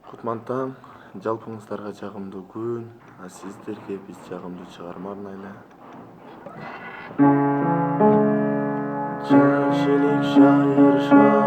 Кутман таң, жалпыңыздарга жагымдуу күн, сиздерге биз жагымдуу чыгарма арнайлы. Жаш элек шайыр